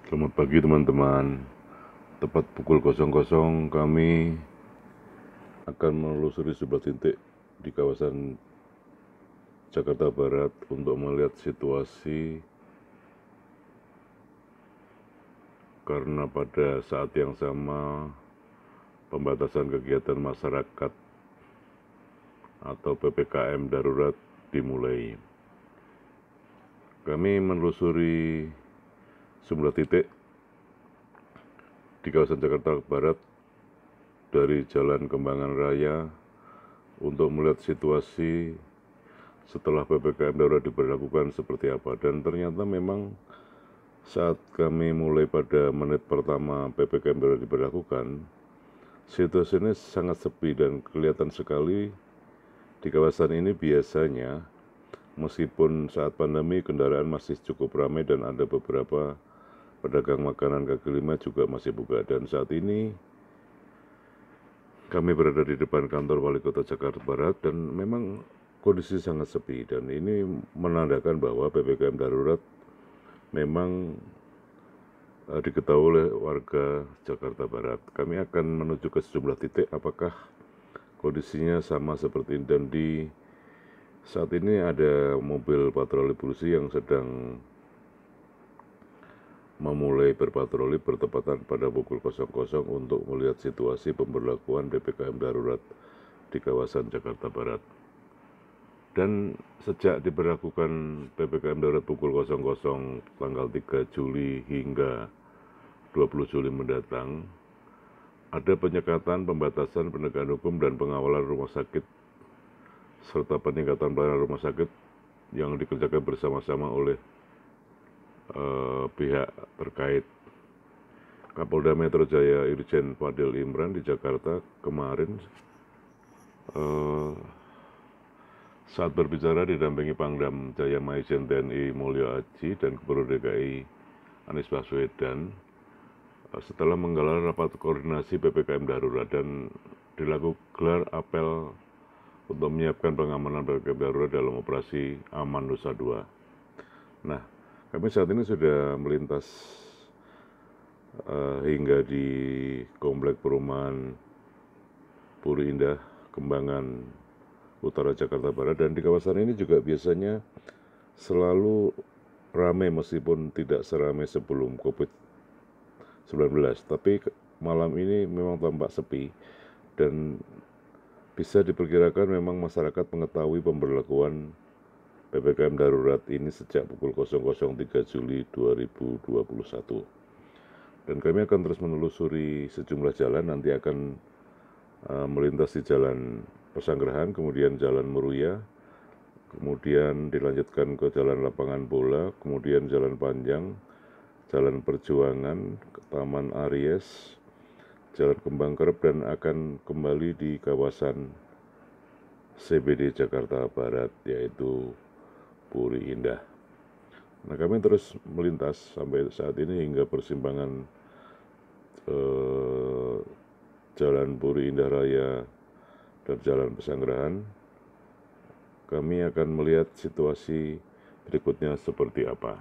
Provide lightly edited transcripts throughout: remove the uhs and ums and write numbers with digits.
Selamat pagi teman-teman. Tepat pukul 00 kami akan menelusuri sebuah titik di kawasan Jakarta Barat untuk melihat situasi karena pada saat yang sama pembatasan kegiatan masyarakat atau PPKM darurat dimulai. Kami menelusuri sebuah titik di kawasan Jakarta Barat dari Jalan Kembangan Raya untuk melihat situasi setelah PPKM darurat diberlakukan seperti apa. Dan ternyata memang saat kami mulai pada menit pertama PPKM darurat diberlakukan, situasinya sangat sepi dan kelihatan sekali di kawasan ini. Biasanya meskipun saat pandemi kendaraan masih cukup ramai dan ada beberapa pedagang makanan kaki lima juga masih buka, dan saat ini kami berada di depan kantor Wali Kota Jakarta Barat dan memang kondisi sangat sepi, dan ini menandakan bahwa PPKM darurat memang diketahui oleh warga Jakarta Barat. Kami akan menuju ke sejumlah titik apakah kondisinya sama seperti ini, dan di saat ini ada mobil patroli polisi yang sedang memulai berpatroli bertepatan pada pukul 00 untuk melihat situasi pemberlakuan PPKM darurat di kawasan Jakarta Barat. Dan sejak diberlakukan PPKM darurat pukul 00 tanggal 3 Juli hingga 20 Juli mendatang, ada penyekatan, pembatasan, penegakan hukum, dan pengawalan rumah sakit, serta peningkatan pelayanan rumah sakit yang dikerjakan bersama-sama oleh pihak terkait. Kapolda Metro Jaya Irjen Fadil Imran di Jakarta kemarin saat berbicara didampingi Pangdam Jaya Maijen TNI Mulyo Aji dan Gubernur DKI Anies Baswedan setelah menggelar rapat koordinasi PPKM darurat dan dilakukan apel untuk menyiapkan pengamanan PPKM darurat dalam operasi Aman Nusa 2. Nah, kami saat ini sudah melintas hingga di Komplek Perumahan Puri Indah, Kembangan Utara Jakarta Barat, dan di kawasan ini juga biasanya selalu ramai meskipun tidak seramai sebelum COVID-19, tapi malam ini memang tampak sepi dan bisa diperkirakan memang masyarakat mengetahui pemberlakuan PPKM darurat ini sejak pukul 00.03 Juli 2021. Dan kami akan terus menelusuri sejumlah jalan, nanti akan melintas di Jalan Pesanggerahan, kemudian Jalan Meruya, kemudian dilanjutkan ke Jalan Lapangan Bola, kemudian Jalan Panjang, Jalan Perjuangan, Taman Aries, Jalan Kembang Kerep, dan akan kembali di kawasan CBD Jakarta Barat, yaitu Puri Indah. Nah, kami terus melintas sampai saat ini hingga persimpangan Jalan Puri Indah Raya dan Jalan Pesanggerahan. Kami akan melihat situasi berikutnya seperti apa.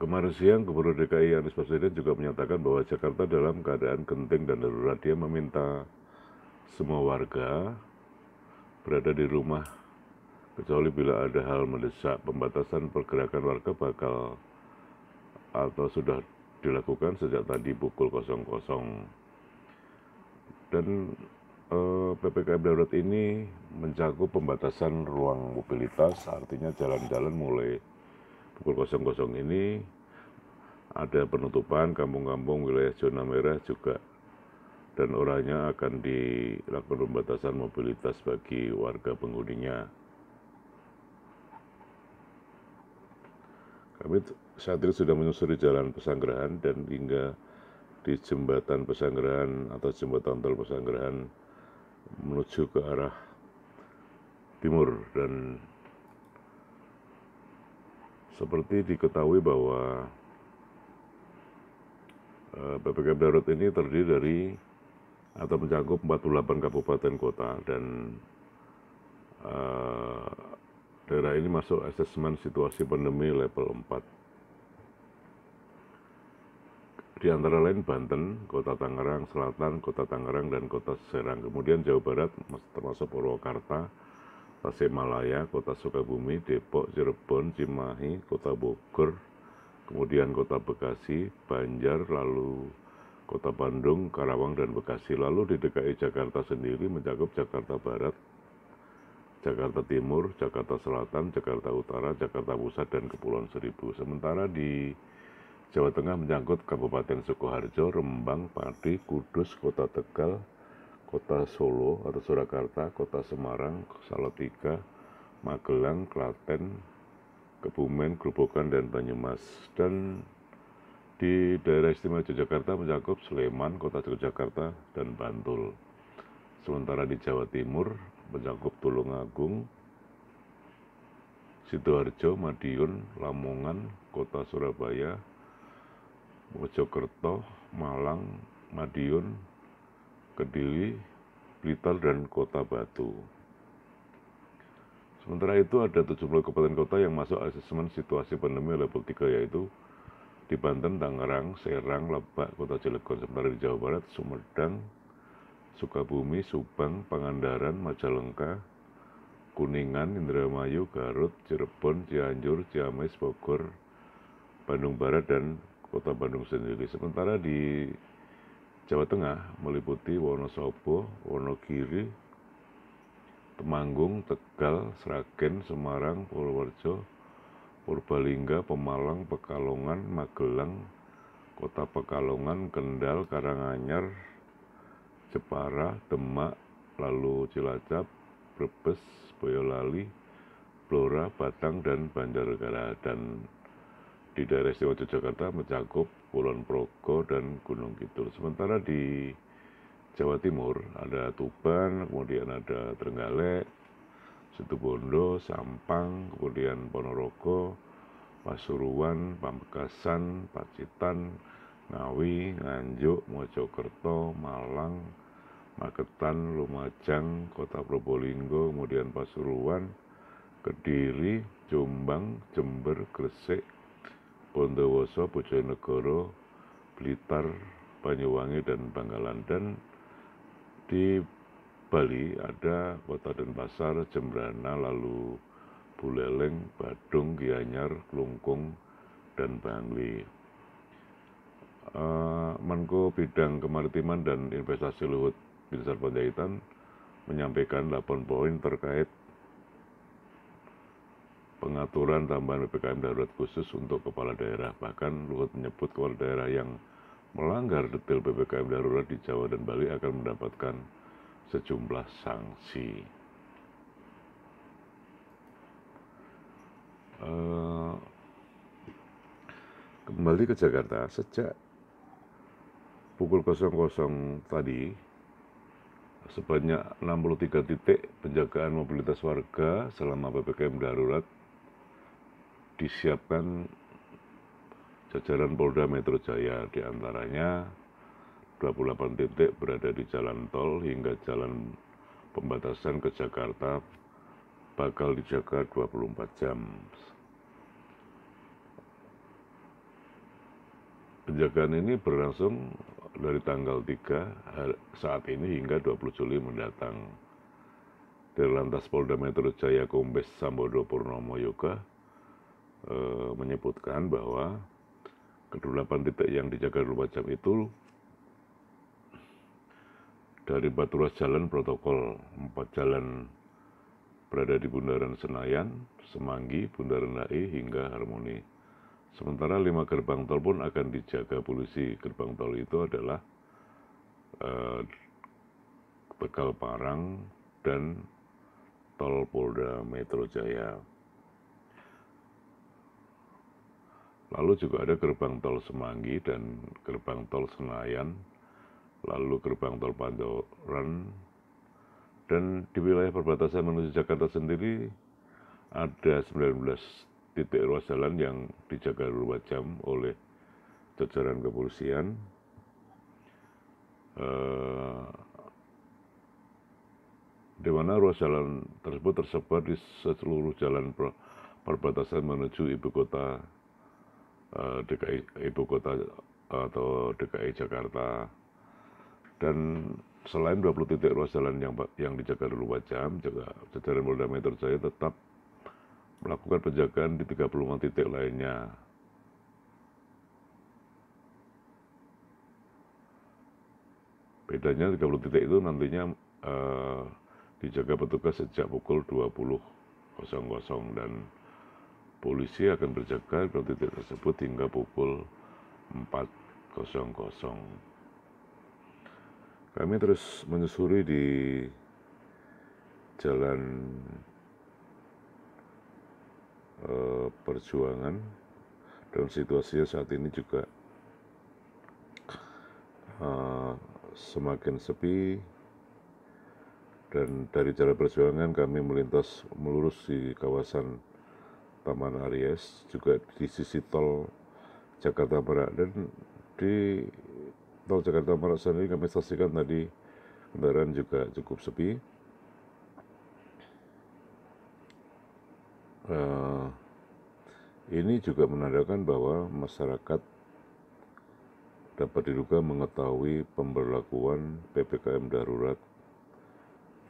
Kemarin siang Gubernur DKI Anies Baswedan juga menyatakan bahwa Jakarta dalam keadaan genting dan darurat. Dia meminta semua warga berada di rumah kecuali bila ada hal mendesak. Pembatasan pergerakan warga bakal atau sudah dilakukan sejak tadi pukul 00. Dan PPKM darurat ini mencakup pembatasan ruang mobilitas, artinya jalan-jalan mulai pukul 00 ini ada penutupan kampung-kampung wilayah zona merah juga, dan orangnya akan dilakukan pembatasan mobilitas bagi warga penghuninya. Kami saat ini sudah menyusuri Jalan Pesanggerahan dan hingga di Jembatan Pesanggerahan atau Jembatan Tol Pesanggerahan menuju ke arah timur. Dan seperti diketahui bahwa PPKM darurat ini terdiri dari atau mencakup 48 kabupaten kota, dan daerah ini masuk asesmen situasi pandemi level 4. Di antara lain Banten, Kota Tangerang Selatan, Kota Tangerang, dan Kota Serang. Kemudian Jawa Barat termasuk Purwakarta, Tasikmalaya, Kota Sukabumi, Depok, Cirebon, Cimahi, Kota Bogor, kemudian Kota Bekasi, Banjar, lalu Kota Bandung, Karawang, dan Bekasi. Lalu di DKI Jakarta sendiri mencakup Jakarta Barat, Jakarta Timur, Jakarta Selatan, Jakarta Utara, Jakarta Pusat, dan Kepulauan Seribu. Sementara di Jawa Tengah menyangkut Kabupaten Sukoharjo, Rembang, Pati, Kudus, Kota Tegal, Kota Solo atau Surakarta, Kota Semarang, Salatiga, Magelang, Klaten, Kebumen, Grobogan, dan Banyumas. Dan di daerah istimewa Yogyakarta mencakup Sleman, Kota Yogyakarta, dan Bantul. Sementara di Jawa Timur mencakup Tulungagung, Sidoarjo, Madiun, Lamongan, Kota Surabaya, Mojokerto, Malang, Madiun, Kediri, Blitar, dan Kota Batu. Sementara itu ada 70 kabupaten kota yang masuk asesmen situasi pandemi level 3, yaitu di Banten, Tangerang, Serang, Lebak, Kota Cilegon. Sementara di Jawa Barat, Sumedang, Sukabumi, Subang, Pangandaran, Majalengka, Kuningan, Indramayu, Garut, Cirebon, Cianjur, Ciamis, Bogor, Bandung Barat, dan Kota Bandung sendiri. Sementara di Jawa Tengah meliputi Wonosobo, Wonogiri, Temanggung, Tegal, Sragen, Semarang, Purworejo, Purbalingga, Pemalang, Pekalongan, Magelang, Kota Pekalongan, Kendal, Karanganyar, Jepara, Demak, lalu Cilacap, Brebes, Boyolali, Blora, Batang, dan Banjarnegara. Dan di daerah istimewa Yogyakarta mencakup Kulon Progo dan Gunung Kidul. Sementara di Jawa Timur ada Tuban, kemudian ada Trenggalek, Situbondo, Sampang, kemudian Ponorogo, Pasuruan, Pamekasan, Pacitan, Ngawi, Nganjuk, Mojokerto, Malang, Magetan, Lumajang, Kota Probolinggo, kemudian Pasuruan, Kediri, Jombang, Jember, Gresik, Bondowoso, Bojonegoro, Blitar, Banyuwangi, dan Bangkalan. Dan di Bali ada Kota Denpasar, Jembrana, lalu Buleleng, Badung, Gianyar, Klungkung, dan Bangli. Menko Bidang Kemaritiman dan Investasi Luhut Binsar Panjaitan menyampaikan 8 poin terkait pengaturan tambahan PPKM darurat khusus untuk kepala daerah. Bahkan Luhut menyebut kepala daerah yang melanggar detail PPKM darurat di Jawa dan Bali akan mendapatkan sejumlah sanksi. Kembali ke Jakarta, sejak pukul 00 tadi, sebanyak 63 titik penjagaan mobilitas warga selama PPKM darurat disiapkan jajaran Polda Metro Jaya. Di antaranya 28 titik berada di jalan tol hingga jalan pembatasan ke Jakarta bakal dijaga 24 jam. Penjagaan ini berlangsung dari tanggal 3 saat ini hingga 20 Juli mendatang. Dirlantas Polda Metro Jaya Kombes Sambodo Purnomo Yoga menyebutkan bahwa ke-8 titik yang dijaga 24 jam itu dari 4 ruas jalan protokol, 4 jalan berada di Bundaran Senayan, Semanggi, Bundaran HI, hingga Harmoni. Sementara 5 gerbang tol pun akan dijaga polisi. Gerbang tol itu adalah Tegal Parang dan tol Polda Metro Jaya. Lalu juga ada gerbang tol Semanggi dan gerbang tol Senayan, lalu gerbang tol Pancoran. Dan di wilayah perbatasan menuju Jakarta sendiri ada 19 titik ruas jalan yang dijaga 24 jam oleh jajaran kepolisian. di mana ruas jalan tersebut tersebar di seluruh jalan perbatasan menuju ibu kota ibu kota atau DKI Jakarta. Dan selain 20 titik ruas jalan yang dijaga 24 jam, jajaran Polda Metro Jaya tetap melakukan penjagaan di 35 titik lainnya. Bedanya 30 titik itu nantinya dijaga petugas sejak pukul 20.00 dan polisi akan berjaga di titik tersebut hingga pukul 4.00. Kami terus menyusuri di jalan Perjuangan, dan situasinya saat ini juga semakin sepi. Dan dari jalan Perjuangan kami melintas melurus di kawasan Taman Aries, juga di sisi tol Jakarta Barat. Dan di tol Jakarta Barat sendiri kami saksikan tadi kendaraan juga cukup sepi. Ini juga menandakan bahwa masyarakat dapat diduga mengetahui pemberlakuan PPKM darurat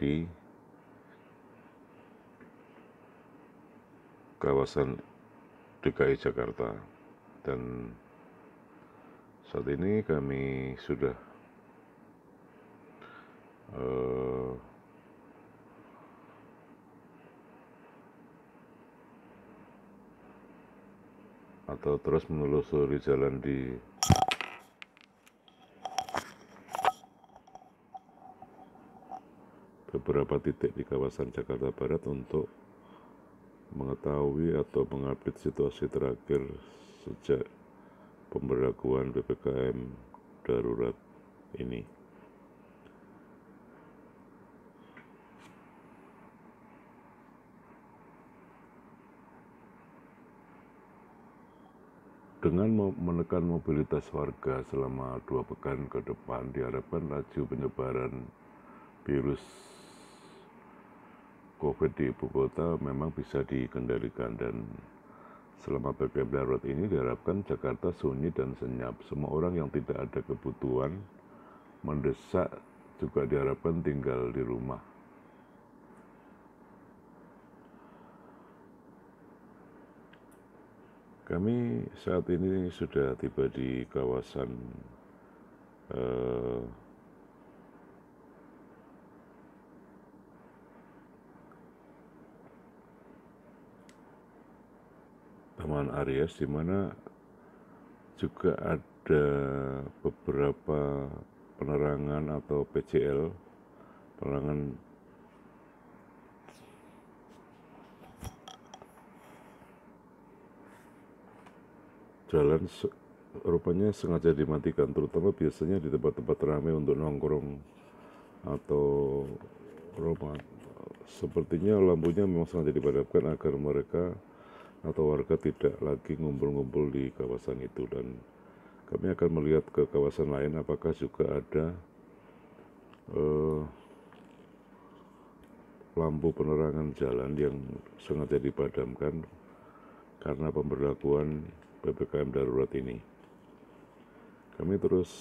di kawasan DKI Jakarta. Dan saat ini kami sudah atau terus menelusuri jalan di beberapa titik di kawasan Jakarta Barat untuk mengetahui atau mengupdate situasi terakhir sejak pemberlakuan PPKM darurat ini. Dengan menekan mobilitas warga selama 2 pekan ke depan, diharapkan laju penyebaran virus COVID di ibu kota memang bisa dikendalikan. Dan selama PPKM darurat ini diharapkan Jakarta sunyi dan senyap. Semua orang yang tidak ada kebutuhan mendesak juga diharapkan tinggal di rumah. Kami saat ini sudah tiba di kawasan Taman Aries, di mana juga ada beberapa penerangan atau PCL, penerangan jalan rupanya sengaja dimatikan, terutama biasanya di tempat-tempat ramai untuk nongkrong atau rumah. Sepertinya lampunya memang sengaja dipadamkan agar mereka atau warga tidak lagi ngumpul-ngumpul di kawasan itu. Dan kami akan melihat ke kawasan lain apakah juga ada lampu penerangan jalan yang sengaja dipadamkan karena pemberlakuan PPKM darurat ini. Kami terus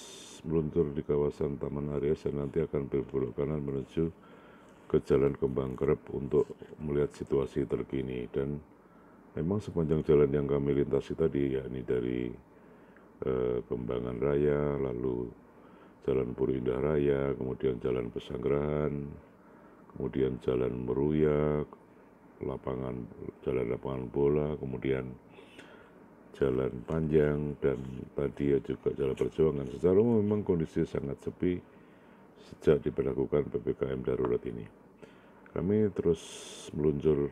meluncur di kawasan Taman Aries dan nanti akan berbelok kanan menuju ke Jalan Kembang Kerep untuk melihat situasi terkini. Dan memang sepanjang jalan yang kami lintasi tadi, yakni dari Kembangan Raya, lalu Jalan Puri Indah Raya, kemudian Jalan Pesanggerahan, kemudian Jalan Meruya, Jalan Lapangan Bola, kemudian Jalan Panjang, dan tadi juga Jalan Perjuangan. Secara umum memang kondisi sangat sepi sejak diberlakukan PPKM darurat ini. Kami terus meluncur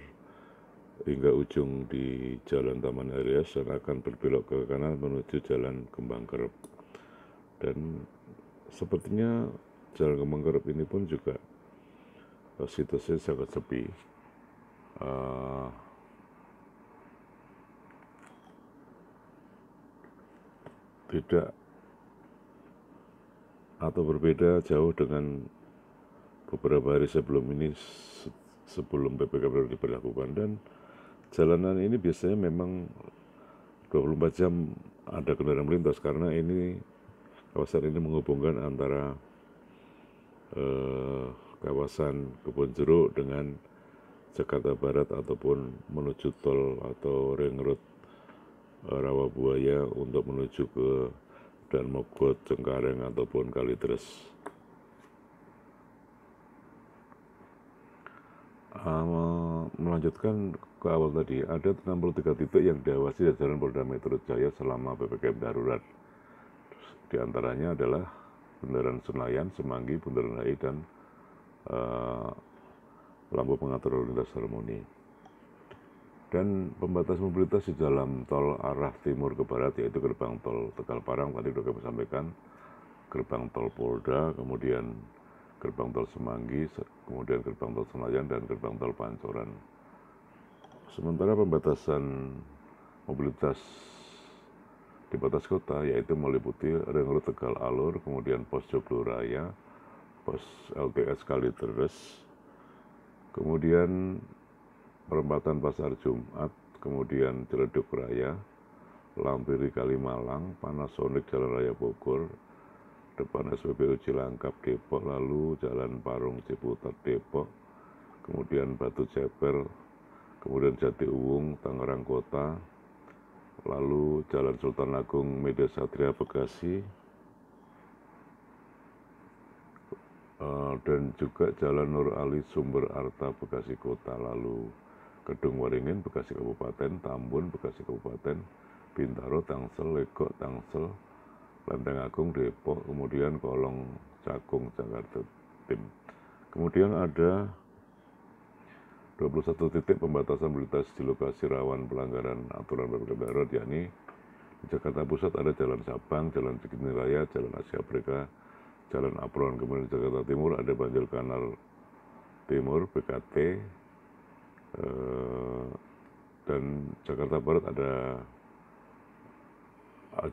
hingga ujung di Jalan Taman Aries dan akan berbelok ke kanan menuju Jalan Kembang Kerep. Dan sepertinya Jalan Kembang Kerep ini pun juga situasinya sangat sepi. Tidak atau berbeda jauh dengan beberapa hari sebelum ini, sebelum PPKM darurat diberlakukan. Dan jalanan ini biasanya memang 24 jam ada kendaraan melintas, karena ini kawasan ini menghubungkan antara kawasan Kebon Jeruk dengan Jakarta Barat ataupun menuju tol atau ring road Rawabuaya untuk menuju ke Mogot, Cengkareng ataupun Kalideres. Melanjutkan ke awal tadi, ada 63 titik yang diawasi jajaran Polda Metro Jaya selama PPKM darurat. Di antaranya adalah Bundaran Senayan, Semanggi, Bundaran HI, dan lampu pengatur lalu lintas harmoni. Dan pembatas mobilitas di dalam tol arah timur ke barat, yaitu gerbang tol Tegal Parang, tadi sudah kami sampaikan, gerbang tol Polda, kemudian gerbang tol Semanggi, kemudian gerbang tol Senayan, dan gerbang tol Pancoran. Sementara pembatasan mobilitas di batas kota, yaitu meliputi ring road Tegal Alur, kemudian pos Joglo Raya, pos LTS Kalideres, kemudian perempatan Pasar Jumat, kemudian Ciledug Raya, Lampiri Kalimalang, Panasonic Jalan Raya Bogor, depan SPBU Cilangkap Depok, lalu Jalan Parung Ciputat Depok, kemudian Batu Ceper, kemudian Jati Uwung Tangerang Kota, lalu Jalan Sultan Agung Medan Satria Bekasi, dan juga Jalan Nur Ali Sumber Arta Bekasi Kota, lalu Gedung Waringin Bekasi Kabupaten, Tambun Bekasi Kabupaten, Bintaro, Tangsel, Legok, Tangsel, Lenteng Agung Depok, kemudian Kolong Cakung Jakarta Tim. Kemudian ada 21 titik pembatasan mobilitas di lokasi rawan pelanggaran aturan PPKM darurat, yakni di Jakarta Pusat ada Jalan Sabang, Jalan Cikini Raya, Jalan Asia Afrika, Jalan Apron. Kemudian di Jakarta Timur ada Banjul Kanal Timur, BKT, dan Jakarta Barat ada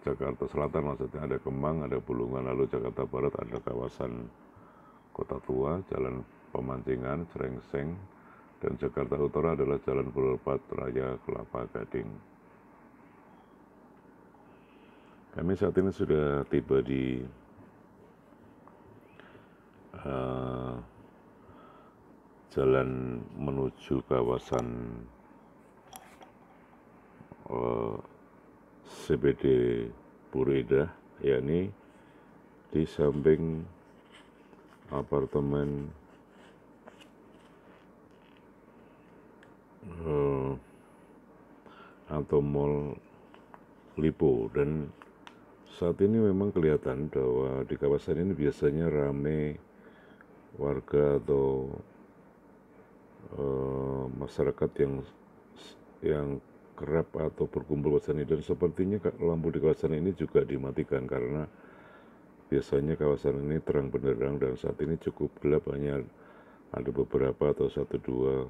Jakarta Selatan, maksudnya ada Kemang, ada Bulungan, lalu Jakarta Barat ada kawasan Kota Tua, Jalan Pemancingan, Srengseng, dan Jakarta Utara adalah Jalan Boulevard Raya Kelapa Gading. Kami saat ini sudah tiba di jalan menuju kawasan CBD Puro Indah, yakni di samping apartemen atau mall Lipo. Dan saat ini memang kelihatan bahwa di kawasan ini biasanya ramai warga atau masyarakat yang kerap atau berkumpul kawasan ini, dan sepertinya lampu di kawasan ini juga dimatikan karena biasanya kawasan ini terang benderang dan saat ini cukup gelap, hanya ada beberapa atau 1-2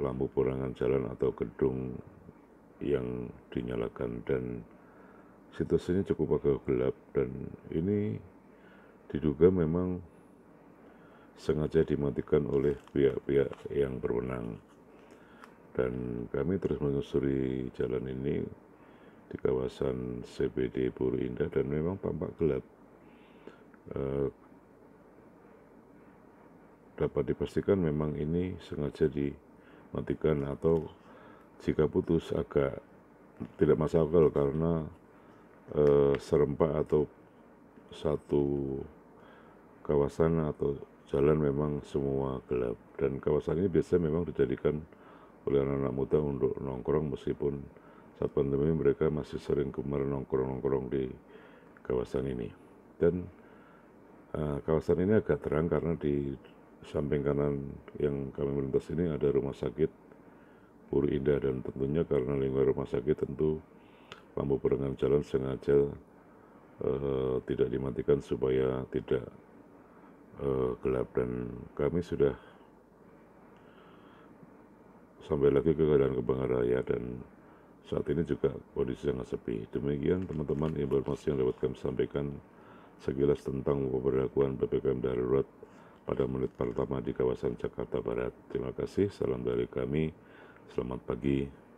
lampu penerangan jalan atau gedung yang dinyalakan, dan situasinya cukup agak gelap, dan ini diduga memang sengaja dimatikan oleh pihak-pihak yang berwenang. Dan kami terus menyusuri jalan ini di kawasan CBD Puro Indah dan memang tampak gelap. Dapat dipastikan memang ini sengaja dimatikan, atau jika putus agak tidak masuk akal karena serempak atau satu kawasan atau jalan memang semua gelap, dan kawasan ini biasanya memang dijadikan oleh anak-anak muda untuk nongkrong, meskipun saat pandemi mereka masih sering kemarin nongkrong di kawasan ini. Dan kawasan ini agak terang karena di samping kanan yang kami melintas ini ada rumah sakit Puro Indah, dan tentunya karena lingkungan rumah sakit tentu lampu penerangan jalan sengaja tidak dimatikan supaya tidak gelap. Dan kami sudah sampai lagi ke Jalan Kembangan Raya dan saat ini juga kondisi sangat sepi. Demikian teman-teman informasi yang dapat kami sampaikan sekilas tentang pemberlakuan PPKM darurat pada menit pertama di kawasan Jakarta Barat. Terima kasih, salam dari kami, selamat pagi.